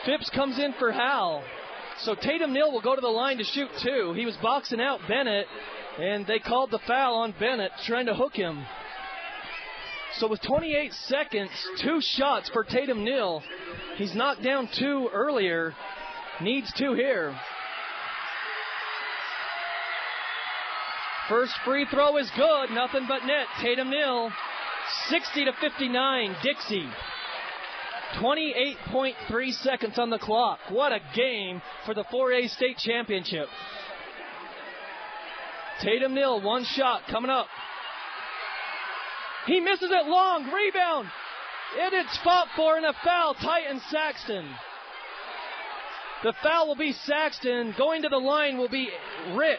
Phipps comes in for Hal. So Tatum Neal will go to the line to shoot 2. He was boxing out Bennett, and they called the foul on Bennett, trying to hook him. So with 28 seconds, 2 shots for Tatum Neal. He's knocked down 2 earlier, needs 2 here. First free throw is good, nothing but net. Tatum Neal, 60-59, Dixie. 28.3 seconds on the clock. What a game for the 4A state championship. Tatum Neal, 1 shot coming up. He misses it long, rebound. It's fought for and a foul, Titan Saxton. The foul will be Saxton. Going to the line will be Rich.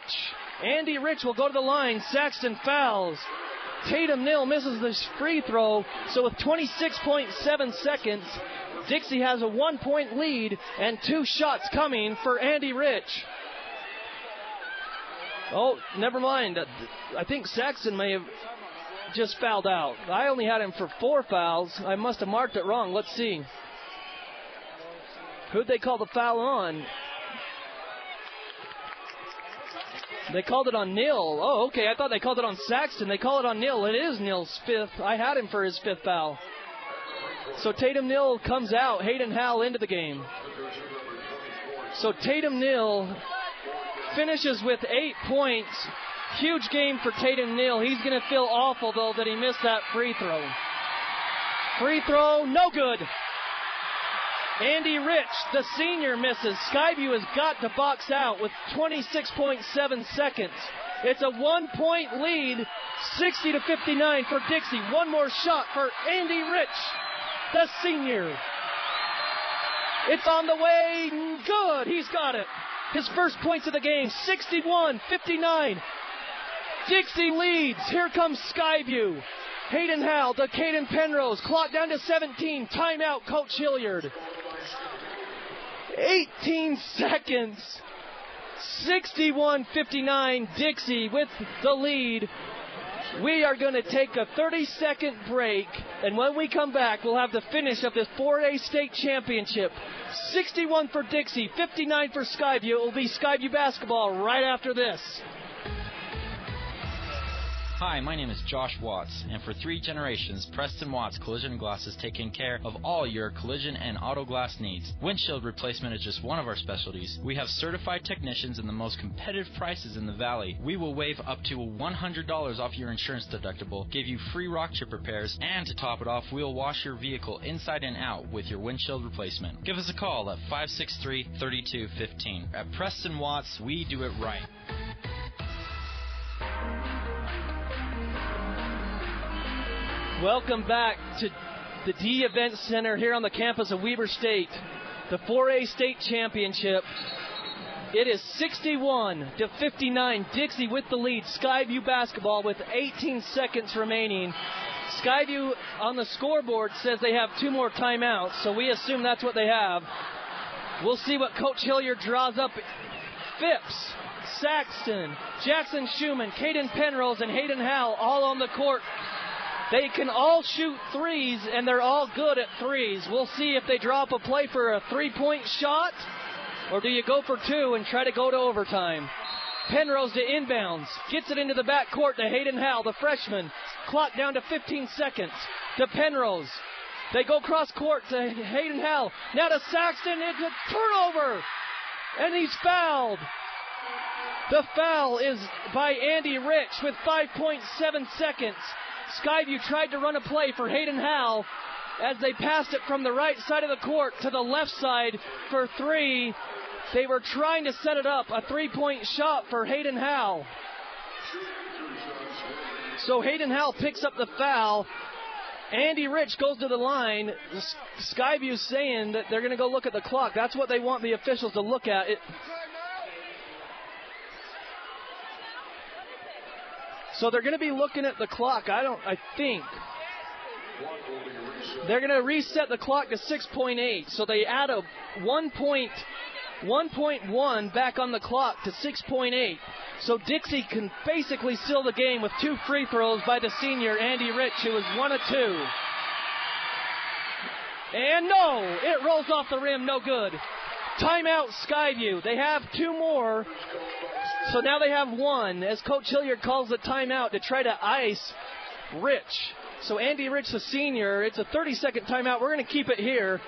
Andy Rich will go to the line. Saxton fouls. Tatum Neal misses this free throw. So with 26.7 seconds, Dixie has a 1-point lead and 2 shots coming for Andy Rich. Oh, never mind. I think Saxton may have just fouled out. I only had him for 4 fouls. I must have marked it wrong. Let's see. Who'd they call the foul on? They called it on Neal. Oh, okay. I thought they called it on Saxton. They call it on Neal. It is Neal's 5th. I had him for his 5th foul. So Tatum Neal comes out. Hayden Howell into the game. So Tatum Neal finishes with 8 points. Huge game for Tatum Neal. He's going to feel awful, though, that he missed that free throw. Free throw, no good. Andy Rich, the senior, misses. Skyview has got to box out with 26.7 seconds. It's a 1-point lead, 60-59 for Dixie. One more shot for Andy Rich, the senior. It's on the way, good, he's got it. His first points of the game, 61-59. Dixie leads, here comes Skyview. Hayden Howell to Caden Penrose, clock down to 17, timeout Coach Hilliard. 18 seconds, 61-59, Dixie with the lead. We are going to take a 30-second break, and when we come back, we'll have the finish of this 4A state championship. 61 for Dixie, 59 for Skyview. It will be Skyview basketball right after this. Hi, my name is Josh Watts, and for 3 generations, Preston Watts Collision Glass has taken care of all your collision and auto glass needs. Windshield replacement is just one of our specialties. We have certified technicians and the most competitive prices in the valley. We will waive up to $100 off your insurance deductible, give you free rock chip repairs, and to top it off, we'll wash your vehicle inside and out with your windshield replacement. Give us a call at 563-3215. At Preston Watts, we do it right. Welcome back to the D Event Center here on the campus of Weber State. The 4A state championship. It is 61-59. Dixie with the lead. Skyview basketball with 18 seconds remaining. Skyview on the scoreboard says they have 2 more timeouts, so we assume that's what they have. We'll see what Coach Hilliard draws up. Phipps, Saxton, Jackson Schumann, Caden Penrose, and Hayden Howell all on the court. They can all shoot threes, and they're all good at threes. We'll see if they draw up a play for a 3-point shot, or do you go for 2 and try to go to overtime? Penrose to inbounds, gets it into the backcourt to Hayden Howell, the freshman. Clock down to 15 seconds to Penrose. They go cross court to Hayden Howell. Now to Saxton, it's a turnover, and he's fouled. The foul is by Andy Rich with 5.7 seconds. Skyview tried to run a play for Hayden Howell as they passed it from the right side of the court to the left side for 3. They were trying to set it up, a 3-point shot for Hayden Howell. So Hayden Howell picks up the foul. Andy Rich goes to the line. Skyview's saying that they're going to go look at the clock. That's what they want the officials to look at. So they're going to be looking at the clock. I think they're going to reset the clock to 6.8. So they add a 1.1 back on the clock to 6.8. So Dixie can basically seal the game with 2 free throws by the senior Andy Rich, who is 1 of 2. And no, it rolls off the rim, no good. Timeout, Skyview. They have 2 more, so now they have 1, as Coach Hilliard calls the timeout to try to ice Rich. So Andy Rich, the senior, it's a 30-second timeout. We're going to keep it here.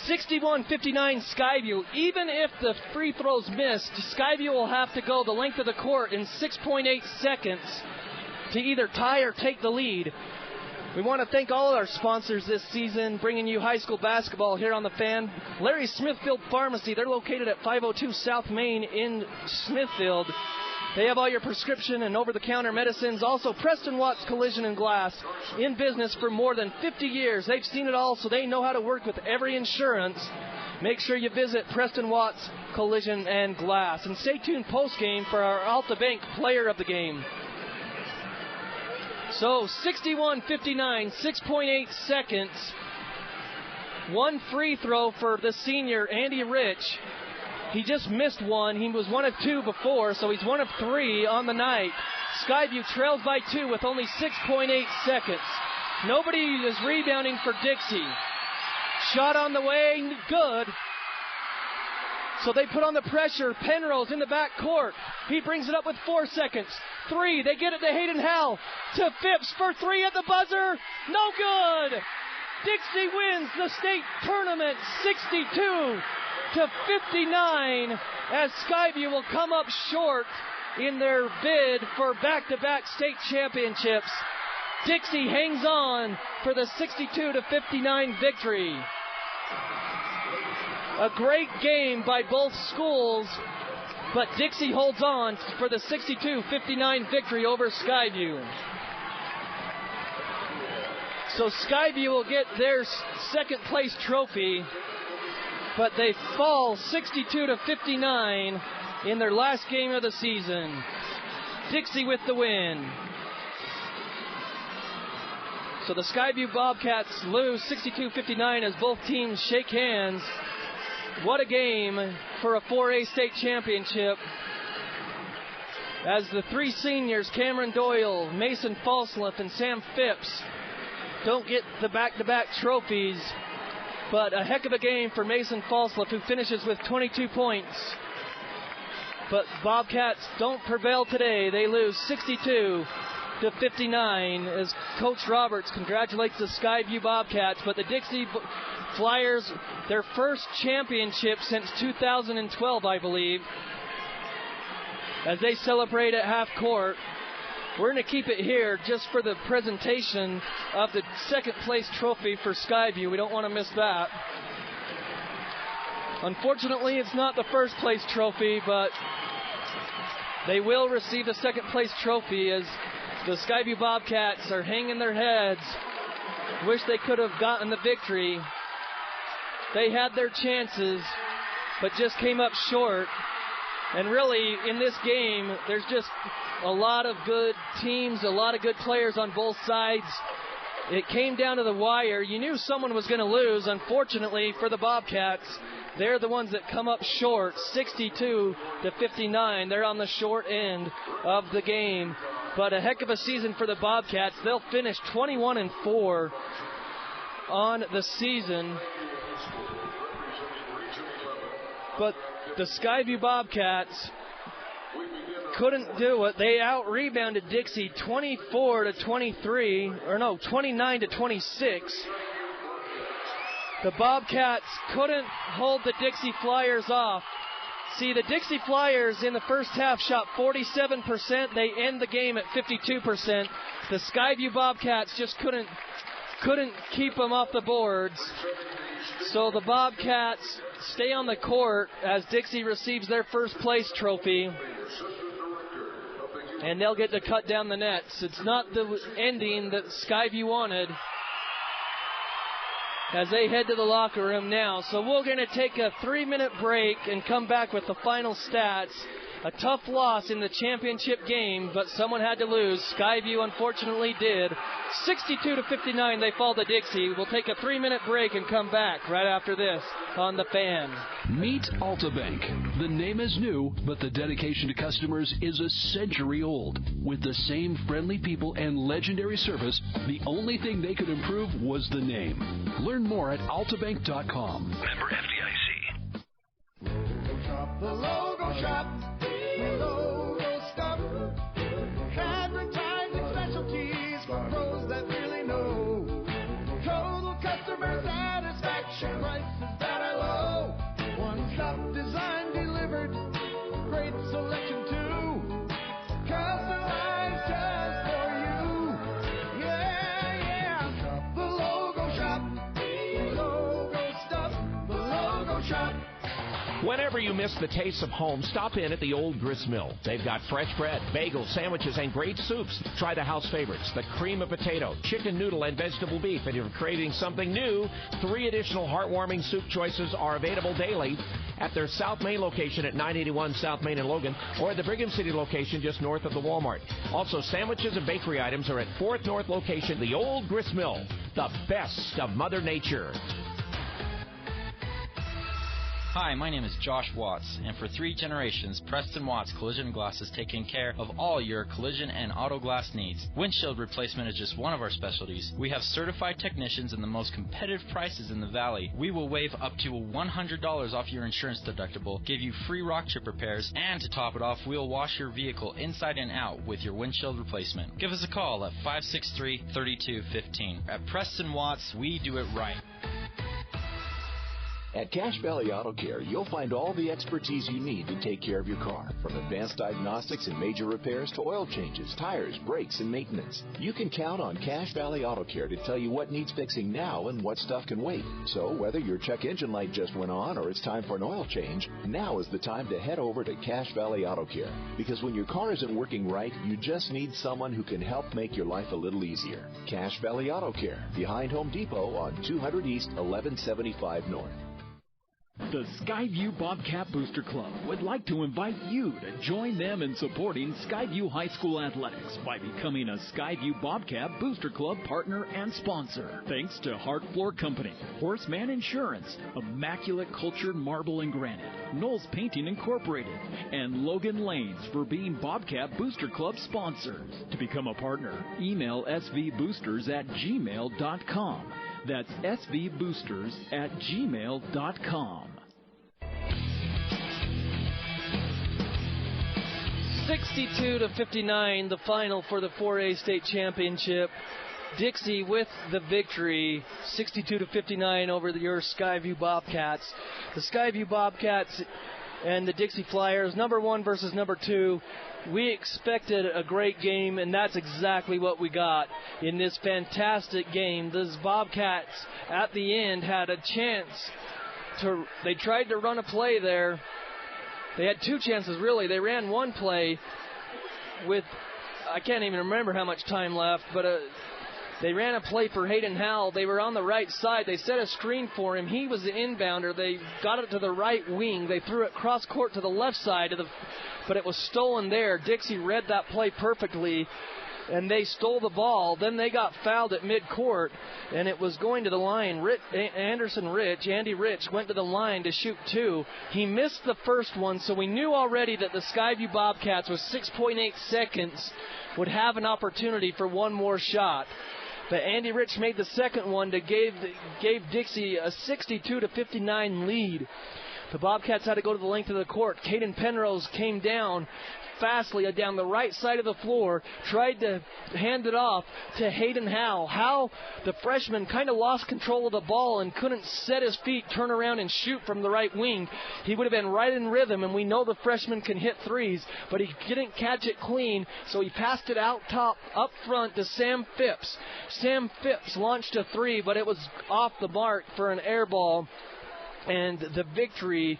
61-59 Skyview. Even if the free throw's missed, Skyview will have to go the length of the court in 6.8 seconds to either tie or take the lead. We want to thank all of our sponsors this season, bringing you high school basketball here on the Fan. Larry Smithfield Pharmacy, they're located at 502 South Main in Smithfield. They have all your prescription and over-the-counter medicines. Also, Preston Watts Collision and Glass, in business for more than 50 years. They've seen it all, so they know how to work with every insurance. Make sure you visit Preston Watts Collision and Glass. And stay tuned post-game for our Alta Bank Player of the Game. So 61-59, 6.8 seconds. 1 free throw for the senior, Andy Rich. He just missed 1. He was 1 of 2 before, so he's 1 of 3 on the night. Skyview trails by 2 with only 6.8 seconds. Nobody is rebounding for Dixie. Shot on the way, good. So they put on the pressure. Penrose in the back court. He brings it up with 4 seconds. 3. They get it to Hayden Howell. To Phipps for 3 at the buzzer. No good. Dixie wins the state tournament 62-59 as Skyview will come up short in their bid for back-to-back state championships. Dixie hangs on for the 62-59 victory. A great game by both schools, but Dixie holds on for the 62-59 victory over Skyview. So Skyview will get their second place trophy, but they fall 62-59 in their last game of the season. Dixie with the win. So the Skyview Bobcats lose 62-59 as both teams shake hands. What a game for a 4A state championship. As the 3 seniors, Cameron Doyle, Mason Falsliff, and Sam Phipps, don't get the back-to-back trophies, but a heck of a game for Mason Falsliff, who finishes with 22 points. But Bobcats don't prevail today. They lose 62-59 as Coach Roberts congratulates the Skyview Bobcats. But the Dixie Flyers, their first championship since 2012, I believe, as they celebrate at half court. We're going to keep it here just for the presentation of the second place trophy for Skyview. We don't want to miss that. Unfortunately, it's not the first place trophy, but they will receive the second place trophy as the Skyview Bobcats are hanging their heads. Wish they could have gotten the victory. They had their chances, but just came up short. And really, in this game, there's just a lot of good teams, a lot of good players on both sides. It came down to the wire. You knew someone was going to lose. Unfortunately for the Bobcats, they're the ones that come up short, 62-59. They're on the short end of the game. But a heck of a season for the Bobcats. They'll finish 21-4 on the season. But the Skyview Bobcats couldn't do it. They out-rebounded Dixie 29-26. The Bobcats couldn't hold the Dixie Flyers off. See, the Dixie Flyers in the first half shot 47%. They end the game at 52%. The Skyview Bobcats just couldn't keep them off the boards. So the Bobcats stay on the court as Dixie receives their first place trophy. And they'll get to cut down the nets. It's not the ending that Skyview wanted as they head to the locker room now. So we're going to take a 3-minute break and come back with the final stats A tough loss in the championship game, but someone had to lose. Skyview unfortunately did. 62-59, they fall to Dixie. We'll take a 3-minute break and come back right after this on The Fan. Meet Altabank. The name is new, but the dedication to customers is a century old. With the same friendly people and legendary service, the only thing they could improve was the name. Learn more at altabank.com. Member FDIC. Logo shop, the logo shop, the logo stuff. Advertising specialties for pros that really know. Total customer satisfaction, prices that are low. One-stop design delivered, great selection too. Customized just for you. Yeah. Shop the logo shop, the logo stuff, the logo shop. Whenever you miss the taste of home, stop in at the Old Grist Mill. They've got fresh bread, bagels, sandwiches, and great soups. Try the house favorites, the cream of potato, chicken noodle, and vegetable beef. And if you're craving something new, 3 additional heartwarming soup choices are available daily at their South Main location at 981 South Main in Logan, or at the Brigham City location just north of the Walmart. Also, sandwiches and bakery items are at 4th North location, the Old Grist Mill, the best of Mother Nature. Hi, my name is Josh Watts, and for 3 generations, Preston Watts Collision Glass has taken care of all your collision and auto glass needs. Windshield replacement is just one of our specialties. We have certified technicians and the most competitive prices in the valley. We will waive up to $100 off your insurance deductible, give you free rock chip repairs, and to top it off, we'll wash your vehicle inside and out with your windshield replacement. Give us a call at 563-3215. At Preston Watts, we do it right. At Cache Valley Auto Care, you'll find all the expertise you need to take care of your car, from advanced diagnostics and major repairs to oil changes, tires, brakes, and maintenance. You can count on Cache Valley Auto Care to tell you what needs fixing now and what stuff can wait. So whether your check engine light just went on or it's time for an oil change, now is the time to head over to Cache Valley Auto Care. Because when your car isn't working right, you just need someone who can help make your life a little easier. Cache Valley Auto Care, behind Home Depot on 200 East, 1175 North. The Skyview Bobcat Booster Club would like to invite you to join them in supporting Skyview High School athletics by becoming a Skyview Bobcat Booster Club partner and sponsor. Thanks to Hart Floor Company, Horseman Insurance, Immaculate Cultured Marble and Granite, Knowles Painting Incorporated, and Logan Lanes for being Bobcat Booster Club sponsors. To become a partner, email svboosters@gmail.com. That's svboosters@gmail.com. 62-59, the final for the 4A state championship. Dixie with the victory, 62-59 over your Skyview Bobcats. The Skyview Bobcats and the Dixie Flyers, number 1 versus number 2. We expected a great game, and that's exactly what we got in this fantastic game. Those Bobcats at the end had a chance they tried to run a play there. They had 2 chances, really. They ran one play with, I can't even remember how much time left, but they ran a play for Hayden Howell. They were on the right side. They set a screen for him. He was the inbounder. They got it to the right wing. They threw it cross court to the left side, but it was stolen there. Dixie read that play perfectly, and they stole the ball. Then they got fouled at midcourt, and it was going to the line. Andy Rich went to the line to shoot 2. He missed the first one, so we knew already that the Skyview Bobcats with 6.8 seconds would have an opportunity for one more shot. But Andy Rich made the second one to gave Dixie a 62-59 lead. The Bobcats had to go to the length of the court. Caden Penrose came down fastly down the right side of the floor, tried to hand it off to Hayden Howell. Howell, the freshman, kind of lost control of the ball and couldn't set his feet, turn around, and shoot from the right wing. He would have been right in rhythm, and we know the freshman can hit threes, but he didn't catch it clean, so he passed it up front to Sam Phipps. Sam Phipps launched a 3, but it was off the mark for an air ball, and the victory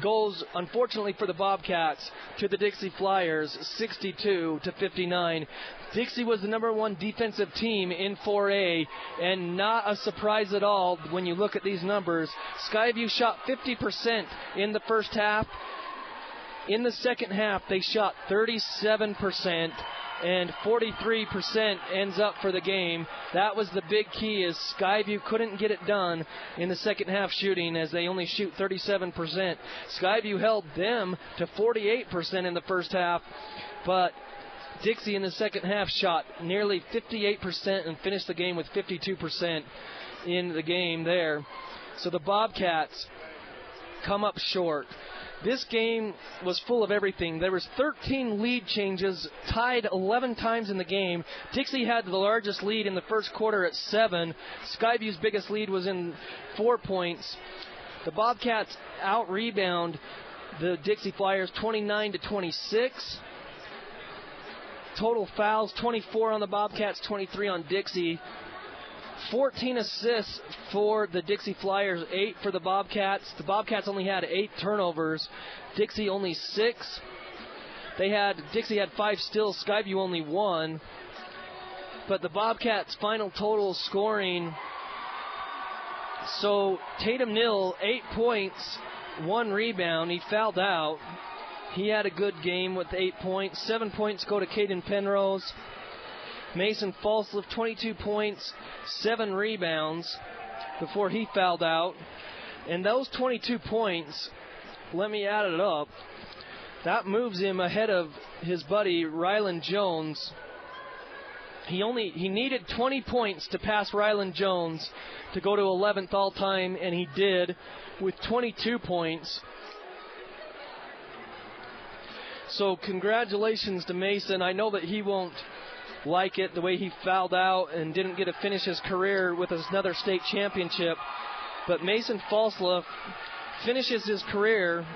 goes, unfortunately for the Bobcats, to the Dixie Flyers, 62-59. Dixie was the number 1 defensive team in 4A, and not a surprise at all when you look at these numbers. Skyview shot 50% in the first half. In the second half, they shot 37%, and 43% ends up for the game. That was the big key, is Skyview couldn't get it done in the second half shooting, as they only shoot 37%. Skyview held them to 48% in the first half, but Dixie in the second half shot nearly 58% and finished the game with 52% in the game there. So the Bobcats come up short. This game was full of everything. There was 13 lead changes, tied 11 times in the game. Dixie had the largest lead in the first quarter at 7. Skyview's biggest lead was in 4 points. The Bobcats out-rebound the Dixie Flyers 29-26. Total fouls, 24 on the Bobcats, 23 on Dixie. 14 assists for the Dixie Flyers, 8 for the Bobcats. The Bobcats only had 8 turnovers. Dixie only 6. Dixie had 5 steals. Skyview only 1. But the Bobcats' final total scoring. So Tatum Nill, 8 points, 1 rebound. He fouled out. He had a good game with 8 points. 7 points go to Caden Penrose. Mason Falsliff, 22 points, 7 rebounds before he fouled out. And those 22 points, let me add it up, that moves him ahead of his buddy Ryland Jones. He needed 20 points to pass Ryland Jones to go to 11th all-time, and he did with 22 points. So congratulations to Mason. I know that he won't like it, the way he fouled out and didn't get to finish his career with another state championship. But Mason Falsliff finishes his career.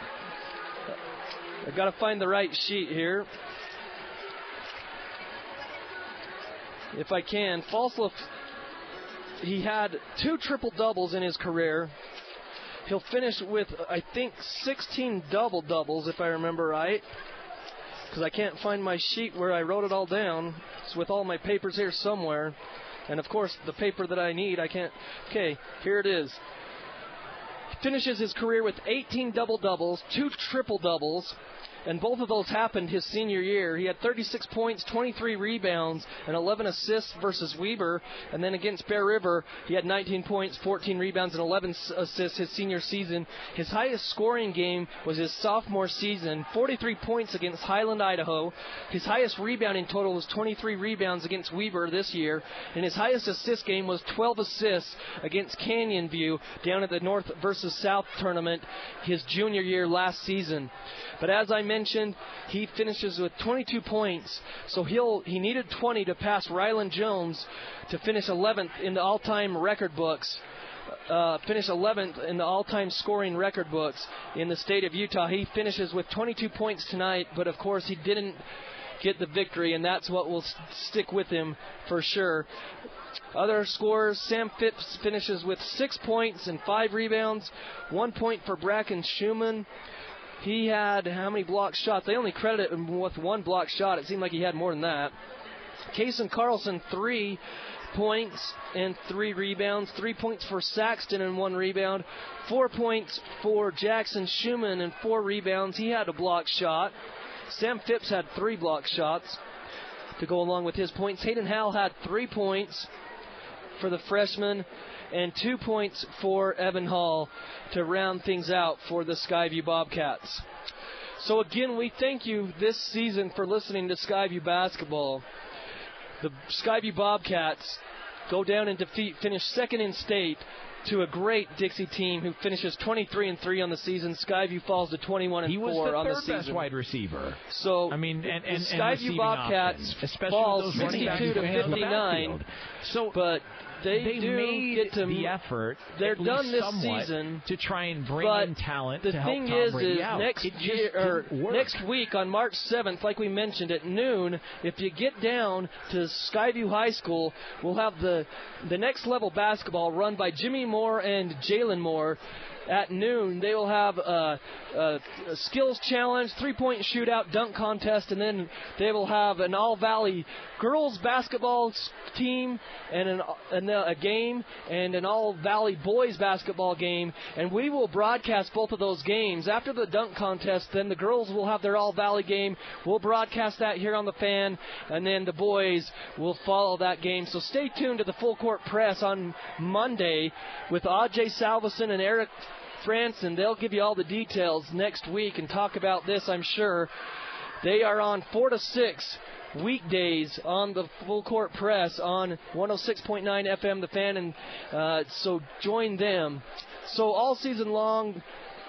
I've got to find the right sheet here, if I can. Falsliff, he had 2 triple-doubles in his career. He'll finish with, I think, 16 double-doubles, if I remember right, because I can't find my sheet where I wrote it all down. It's with all my papers here somewhere. And, of course, the paper that I need, I can't. Okay, here it is. He finishes his career with 18 double-doubles, 2 triple-doubles, and both of those happened his senior year. He had 36 points, 23 rebounds, and 11 assists versus Weber. And then against Bear River, he had 19 points, 14 rebounds, and 11 assists his senior season. His highest scoring game was his sophomore season, 43 points against Highland, Idaho. His highest rebounding total was 23 rebounds against Weber this year. And his highest assist game was 12 assists against Canyon View down at the North versus South tournament his junior year last season. But as I mentioned, he finishes with 22 points, so he needed 20 to pass Ryland Jones to finish 11th in the all-time record books. Finish 11th in the all-time scoring record books in the state of Utah. He finishes with 22 points tonight, but of course he didn't get the victory, and that's what will stick with him for sure. Other scorers, Sam Phipps finishes with 6 points and 5 rebounds, 1 point for Bracken Schumann. He had how many block shots? They only credit him with 1 block shot. It seemed like he had more than that. Kason Carlson, 3 points and 3 rebounds. 3 points for Saxton and 1 rebound. 4 points for Jackson Schumann and 4 rebounds. He had a block shot. Sam Phipps had 3 block shots to go along with his points. Hayden Howell had 3 points for the freshman and 2 points for Evan Hall to round things out for the Skyview Bobcats. So again, we thank you this season for listening to Skyview basketball. The Skyview Bobcats go down and finish second in state to a great Dixie team who finishes 23-3 on the season. Skyview falls to 21-4 on the season. He was the third best wide receiver. So I mean, and Skyview Bobcats falls 62-59. So, but they do made get to the effort. They're done this season to try and bring in talent. The to thing help Tom Brady out. Next week on March 7th, like we mentioned at noon, if you get down to Skyview High School, we'll have the next level basketball run by Jimmy Moore and Jalen Moore. At noon, they will have a skills challenge, 3-point shootout, dunk contest, and then they will have an all-valley girls basketball team and a game and an All-Valley boys basketball game, and we will broadcast both of those games. After the dunk contest, then the girls will have their All-Valley game. We'll broadcast that here on the Fan, and then the boys will follow that game. So stay tuned to the Full Court Press on Monday with Ajay Salveson and Eric Franson. They'll give you all the details next week and talk about this, I'm sure. They are on 4 to 6 weekdays on the Full Court Press on 106.9 FM, The Fan, and so join them. So all season long,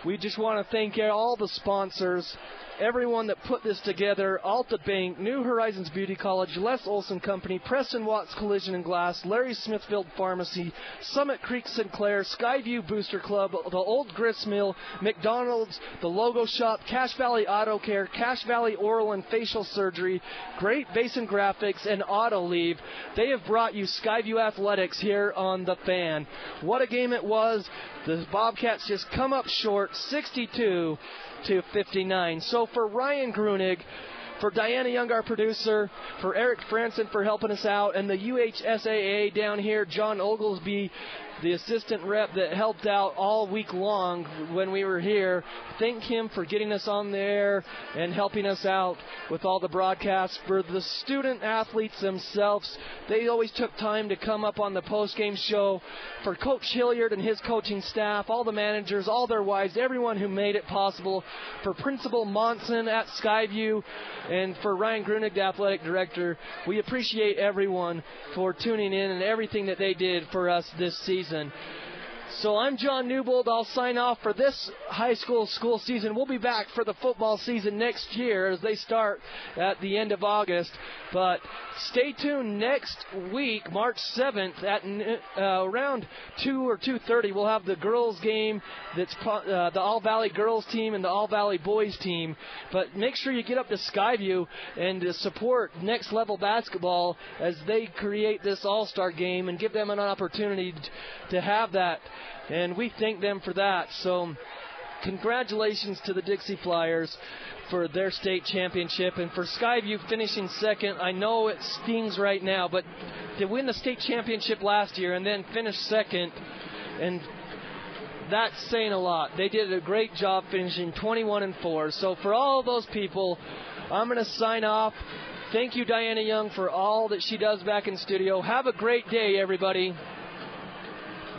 we just want to thank all the sponsors, everyone that put this together: Alta Bank, New Horizons Beauty College, Les Olson Company, Preston Watts Collision and Glass, Larry Smithfield Pharmacy, Summit Creek Sinclair, Skyview Booster Club, the Old Grist Mill, McDonald's, the Logo Shop, Cache Valley Auto Care, Cache Valley Oral and Facial Surgery, Great Basin Graphics, and Auto Leave. They have brought you Skyview Athletics here on The Fan. What a game it was. The Bobcats just come up short, 62 to 59. So for Ryan Grunig, for Diana Young, our producer, for Eric Franson for helping us out, and the UHSAA down here, John Oglesby, the assistant rep that helped out all week long when we were here. Thank him for getting us on the air and helping us out with all the broadcasts. For the student athletes themselves, they always took time to come up on the post-game show. For Coach Hilliard and his coaching staff, all the managers, all their wives, everyone who made it possible. For Principal Monson at Skyview, and for Ryan Grunig, the athletic director, we appreciate everyone for tuning in and everything that they did for us this season. So I'm John Newbold. I'll sign off for this high school season. We'll be back for the football season next year as they start at the end of August. But stay tuned next week, March 7th, at around 2 or 2:30. We'll have the girls game. That's the All-Valley girls team and the All-Valley boys team. But make sure you get up to Skyview and support Next Level Basketball as they create this All-Star game and give them an opportunity to have that. And we thank them for that. So congratulations to the Dixie Flyers for their state championship, and for Skyview finishing second. I know it stings right now, but to win the state championship last year and then finish second, and that's saying a lot. They did a great job finishing 21-4. So for all those people, I'm going to sign off. Thank you, Diana Young, for all that she does back in studio. Have a great day, everybody.